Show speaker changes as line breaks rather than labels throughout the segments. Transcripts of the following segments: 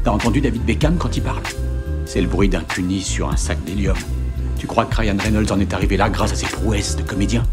T'as entendu David Beckham quand il parle? C'est le bruit d'un puni sur un sac d'hélium. Tu crois que Ryan Reynolds en est arrivé là grâce à ses prouesses de comédien?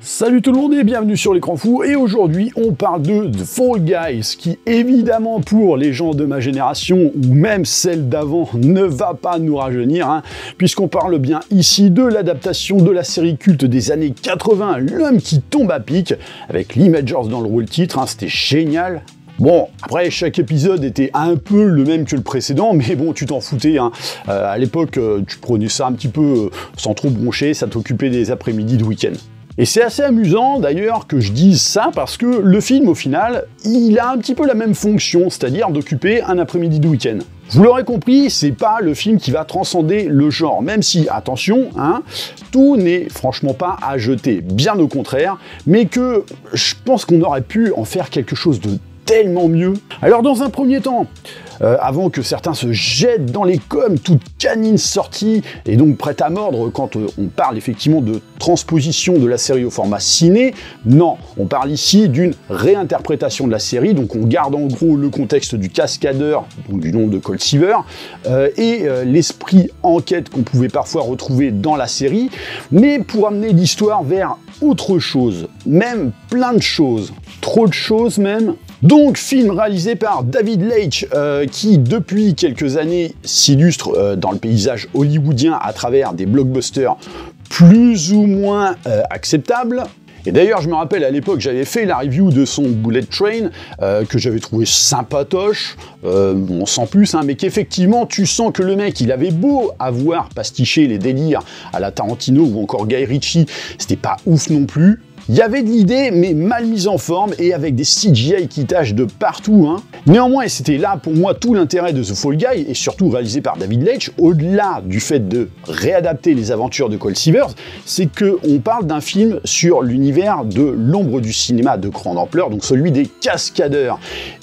Salut tout le monde et bienvenue sur l'écran fou, et aujourd'hui on parle de The Fall Guys, qui évidemment pour les gens de ma génération ou même celle d'avant ne va pas nous rajeunir, puisqu'on parle bien ici de l'adaptation de la série culte des années 80, L'homme qui tombe à pic, avec Lee Majors dans le rôle titre, c'était génial. Bon, après, chaque épisode était un peu le même que le précédent, mais bon, tu t'en foutais. À l'époque, tu prenais ça un petit peu sans trop broncher, ça t'occupait des après-midi de week-end. Et c'est assez amusant d'ailleurs que je dise ça parce que le film au final, il a un petit peu la même fonction, c'est-à-dire d'occuper un après-midi de week-end. Vous l'aurez compris, c'est pas le film qui va transcender le genre, même si, attention, tout n'est franchement pas à jeter, bien au contraire, mais que je pense qu'on aurait pu en faire quelque chose de tellement mieux. Alors dans un premier temps, avant que certains se jettent dans les coms, toute canine sortie et donc prête à mordre quand on parle effectivement de transposition de la série au format ciné, non, on parle ici d'une réinterprétation de la série, donc on garde en gros le contexte du cascadeur, donc du nom de Colt Seaver, et l'esprit enquête qu'on pouvait parfois retrouver dans la série, mais pour amener l'histoire vers autre chose, même plein de choses, trop de choses même. Donc, film réalisé par David Leitch, qui depuis quelques années s'illustre dans le paysage hollywoodien à travers des blockbusters plus ou moins acceptables. Et d'ailleurs, je me rappelle à l'époque, j'avais fait la review de son Bullet Train, que j'avais trouvé sympatoche, bon, sans plus, mais qu'effectivement, tu sens que le mec, il avait beau avoir pastiché les délires à la Tarantino ou encore Guy Ritchie, c'était pas ouf non plus. Il y avait de l'idée, mais mal mise en forme et avec des CGI qui tâchent de partout. Néanmoins, et c'était là pour moi tout l'intérêt de The Fall Guy, et surtout réalisé par David Leitch, au-delà du fait de réadapter les aventures de Colt Seaver, c'est qu'on parle d'un film sur l'univers de l'ombre du cinéma de grande ampleur, donc celui des cascadeurs.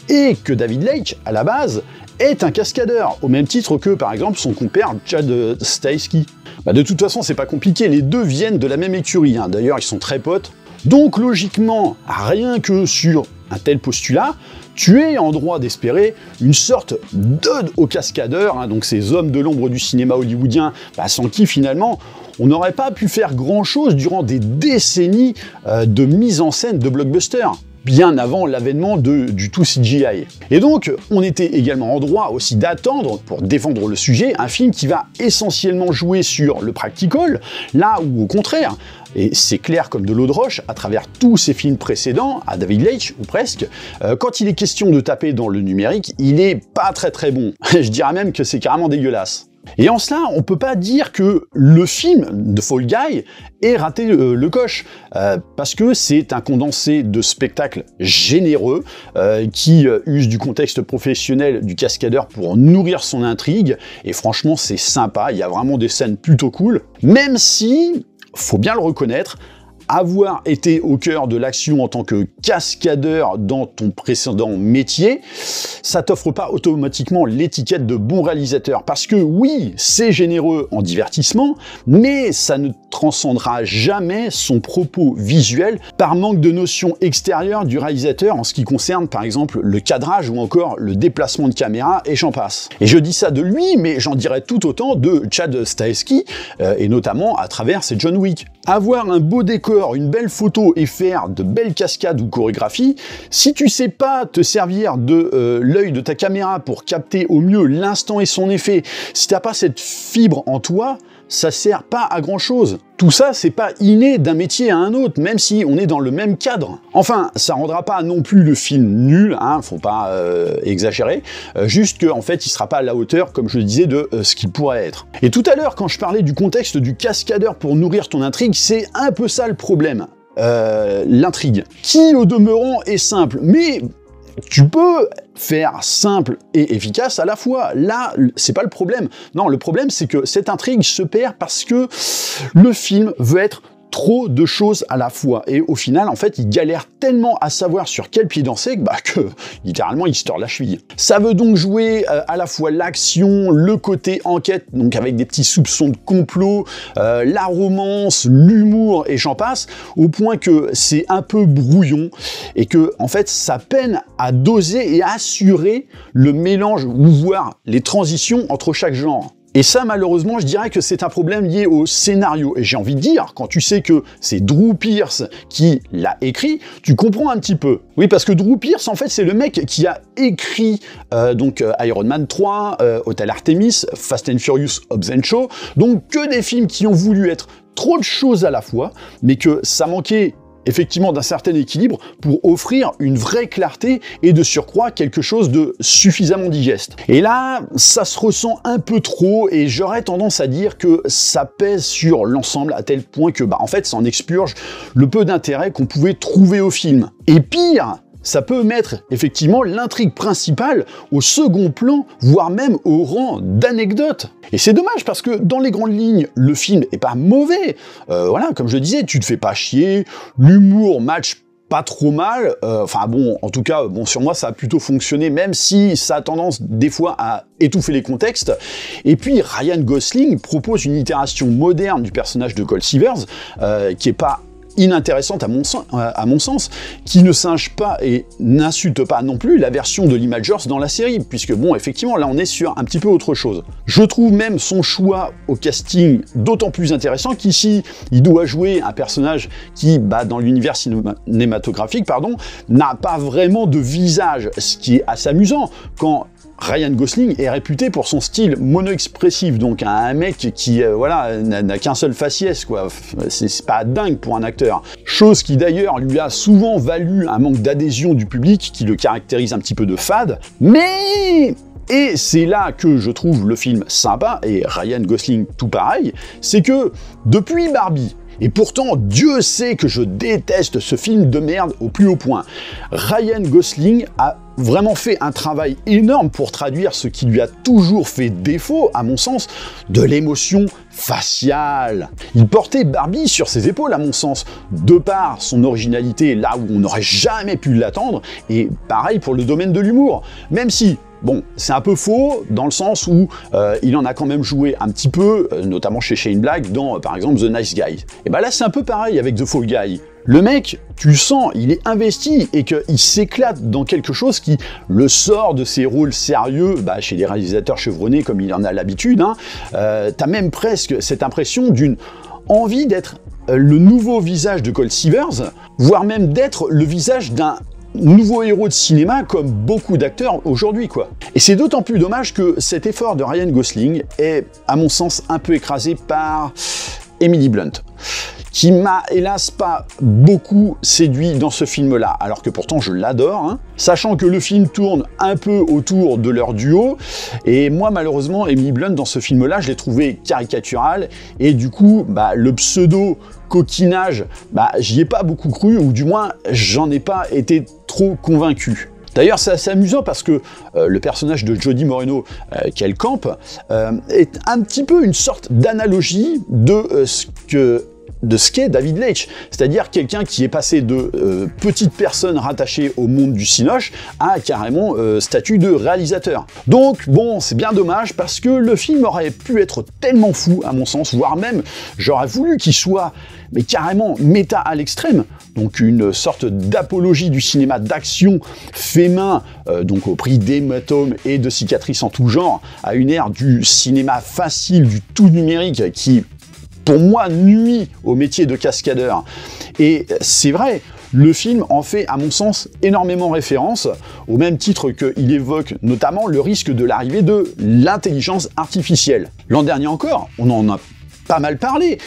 Et que David Leitch, à la base, est un cascadeur, au même titre que, par exemple, son compère Chad Stahelski. De toute façon, c'est pas compliqué, les deux viennent de la même écurie, d'ailleurs, ils sont très potes. Donc logiquement, rien que sur un tel postulat, tu es en droit d'espérer une sorte d'ode aux cascadeurs, donc ces hommes de l'ombre du cinéma hollywoodien, sans qui finalement on n'aurait pas pu faire grand-chose durant des décennies de mise en scène de blockbusters, bien avant l'avènement du tout CGI. Et donc, on était également en droit aussi d'attendre, pour défendre le sujet, un film qui va essentiellement jouer sur le practical, là où au contraire, et c'est clair comme de l'eau de roche, à travers tous ses films précédents, à David Leitch, ou presque, quand il est question de taper dans le numérique, il est pas très bon. Je dirais même que c'est carrément dégueulasse. Et en cela, on peut pas dire que le film de Fall Guy ait raté le coche, parce que c'est un condensé de spectacles généreux qui use du contexte professionnel du cascadeur pour nourrir son intrigue, et franchement c'est sympa, il y a vraiment des scènes plutôt cool, même si, faut bien le reconnaître, avoir été au cœur de l'action en tant que cascadeur dans ton précédent métier, ça t'offre pas automatiquement l'étiquette de bon réalisateur. Parce que oui, c'est généreux en divertissement, mais ça ne transcendra jamais son propos visuel par manque de notion extérieure du réalisateur en ce qui concerne par exemple le cadrage ou encore le déplacement de caméra, et j'en passe. Et je dis ça de lui, mais j'en dirais tout autant de Chad Stahelski, et notamment à travers ses John Wick. Avoir un beau décor, une belle photo et faire de belles cascades ou chorégraphies, si tu sais pas te servir de l'œil de ta caméra pour capter au mieux l'instant et son effet, si t'as pas cette fibre en toi, ça sert pas à grand chose. Tout ça, c'est pas inné d'un métier à un autre, même si on est dans le même cadre. Enfin, ça rendra pas non plus le film nul, faut pas exagérer, juste qu'en fait, il sera pas à la hauteur, comme je le disais, de ce qu'il pourrait être. Et tout à l'heure, quand je parlais du contexte du cascadeur pour nourrir ton intrigue, c'est un peu ça le problème. L'intrigue, qui au demeurant est simple, mais tu peux faire simple et efficace à la fois. Là, c'est pas le problème. Non, le problème, c'est que cette intrigue se perd parce que le film veut être trop de choses à la fois. Et au final, en fait, il galère tellement à savoir sur quel pied danser que littéralement, il se tord la cheville. Ça veut donc jouer à la fois l'action, le côté enquête, donc avec des petits soupçons de complot, la romance, l'humour et j'en passe, au point que c'est un peu brouillon et que, en fait, ça peine à doser et à assurer le mélange ou voire les transitions entre chaque genre. Et ça, malheureusement, je dirais que c'est un problème lié au scénario. Et j'ai envie de dire, quand tu sais que c'est Drew Pearce qui l'a écrit, tu comprends un petit peu. Oui, parce que Drew Pearce, en fait, c'est le mec qui a écrit Iron Man 3, Hotel Artemis, Fast and Furious, Hobbs & Shaw, donc que des films qui ont voulu être trop de choses à la fois, mais que ça manquait effectivement d'un certain équilibre pour offrir une vraie clarté et de surcroît quelque chose de suffisamment digeste. Et là, ça se ressent un peu trop et j'aurais tendance à dire que ça pèse sur l'ensemble à tel point que, en fait, ça en expurge le peu d'intérêt qu'on pouvait trouver au film. Et pire, ça peut mettre effectivement l'intrigue principale au second plan, voire même au rang d'anecdote. Et c'est dommage parce que dans les grandes lignes, le film est pas mauvais. Voilà, comme je disais, tu te fais pas chier, l'humour match pas trop mal, enfin bon, en tout cas, sur moi ça a plutôt fonctionné, même si ça a tendance des fois à étouffer les contextes. Et puis Ryan Gosling propose une itération moderne du personnage de Colt Seavers, qui est pas inintéressante à mon sens, qui ne singe pas et n'insulte pas non plus la version de Lee Majors dans la série, puisque bon, effectivement, là on est sur un petit peu autre chose. Je trouve même son choix au casting d'autant plus intéressant qu'ici, il doit jouer un personnage qui, dans l'univers cinématographique, n'a pas vraiment de visage, ce qui est assez amusant quand Ryan Gosling est réputé pour son style mono-expressif, donc un mec qui n'a qu'un seul faciès, quoi. C'est pas dingue pour un acteur. Chose qui d'ailleurs lui a souvent valu un manque d'adhésion du public qui le caractérise un petit peu de fade, mais... Et c'est là que je trouve le film sympa, et Ryan Gosling tout pareil, c'est que depuis Barbie, et pourtant, Dieu sait que je déteste ce film de merde au plus haut point, Ryan Gosling a vraiment fait un travail énorme pour traduire ce qui lui a toujours fait défaut, à mon sens, de l'émotion faciale. Il portait Barbie sur ses épaules, à mon sens, de par son originalité là où on n'aurait jamais pu l'attendre, et pareil pour le domaine de l'humour, même si... Bon, c'est un peu faux, dans le sens où il en a quand même joué un petit peu, notamment chez Shane Black, dans, par exemple, The Nice Guy. Et là, c'est un peu pareil avec The Fall Guy. Le mec, tu sens, il est investi et qu'il s'éclate dans quelque chose qui le sort de ses rôles sérieux, chez des réalisateurs chevronnés comme il en a l'habitude. T'as même presque cette impression d'une envie d'être le nouveau visage de Colt Seavers, voire même d'être le visage d'un nouveau héros de cinéma comme beaucoup d'acteurs aujourd'hui, quoi. Et c'est d'autant plus dommage que cet effort de Ryan Gosling est, à mon sens, un peu écrasé par Emily Blunt, qui m'a hélas pas beaucoup séduit dans ce film-là, alors que pourtant je l'adore, sachant que le film tourne un peu autour de leur duo, et moi malheureusement Emily Blunt dans ce film-là je l'ai trouvé caricatural, et du coup le pseudo coquinage, j'y ai pas beaucoup cru, ou du moins j'en ai pas été trop convaincu. D'ailleurs, c'est assez amusant parce que le personnage de Jodie Moreno, qu'elle campe, est un petit peu une sorte d'analogie de ce qu'est David Leitch, c'est-à-dire quelqu'un qui est passé de petite personne rattachée au monde du cinoche à carrément statut de réalisateur. Donc bon, c'est bien dommage parce que le film aurait pu être tellement fou à mon sens, voire même j'aurais voulu qu'il soit mais carrément méta à l'extrême, donc une sorte d'apologie du cinéma d'action fait main, donc au prix d'hématomes et de cicatrices en tout genre, à une ère du cinéma facile, du tout numérique qui pour moi, nuit au métier de cascadeur. Et c'est vrai, le film en fait, à mon sens, énormément référence, au même titre qu'il évoque notamment le risque de l'arrivée de l'intelligence artificielle. L'an dernier encore, on en a pas mal parlé,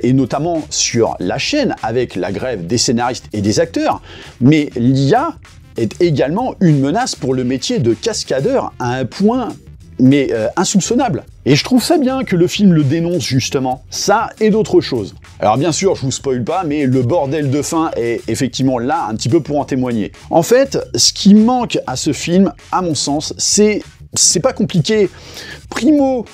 et notamment sur la chaîne, avec la grève des scénaristes et des acteurs, mais l'IA est également une menace pour le métier de cascadeur à un point mais insoupçonnable. Et je trouve ça bien que le film le dénonce justement, ça et d'autres choses. Alors bien sûr, je vous spoil pas, mais le bordel de fin est effectivement là un petit peu pour en témoigner. En fait, ce qui manque à ce film, à mon sens, c'est pas compliqué. Primo,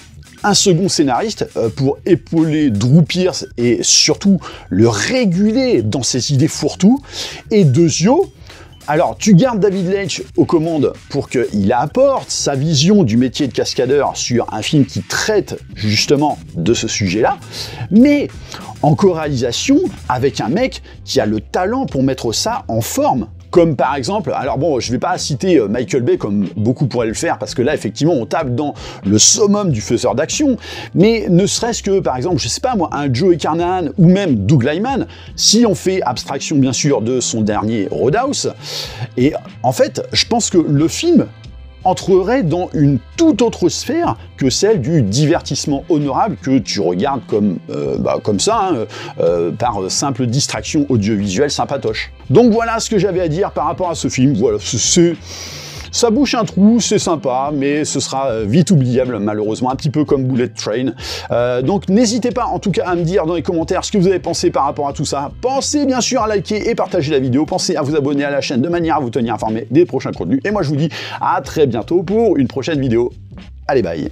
un second scénariste pour épauler Drew Pearce et surtout le réguler dans ses idées fourre-tout. Et deuxièmement, alors, tu gardes David Leitch aux commandes pour qu'il apporte sa vision du métier de cascadeur sur un film qui traite justement de ce sujet-là, mais en co-réalisation avec un mec qui a le talent pour mettre ça en forme. Comme par exemple, alors bon, je vais pas citer Michael Bay comme beaucoup pourraient le faire, parce que là, effectivement, on tape dans le summum du faiseur d'action, mais ne serait-ce que, par exemple, je sais pas moi, un Joey Carnahan ou même Doug Liman, si on fait abstraction, bien sûr, de son dernier Roadhouse, et en fait, je pense que le film entrerait dans une toute autre sphère que celle du divertissement honorable que tu regardes comme, comme ça, hein, par simple distraction audiovisuelle sympatoche. Donc voilà ce que j'avais à dire par rapport à ce film. Voilà, ça bouche un trou, c'est sympa, mais ce sera vite oubliable, malheureusement, un petit peu comme Bullet Train. Donc n'hésitez pas, en tout cas, à me dire dans les commentaires ce que vous avez pensé par rapport à tout ça. Pensez bien sûr à liker et partager la vidéo. Pensez à vous abonner à la chaîne de manière à vous tenir informé des prochains contenus. Et moi, je vous dis à très bientôt pour une prochaine vidéo. Allez, bye!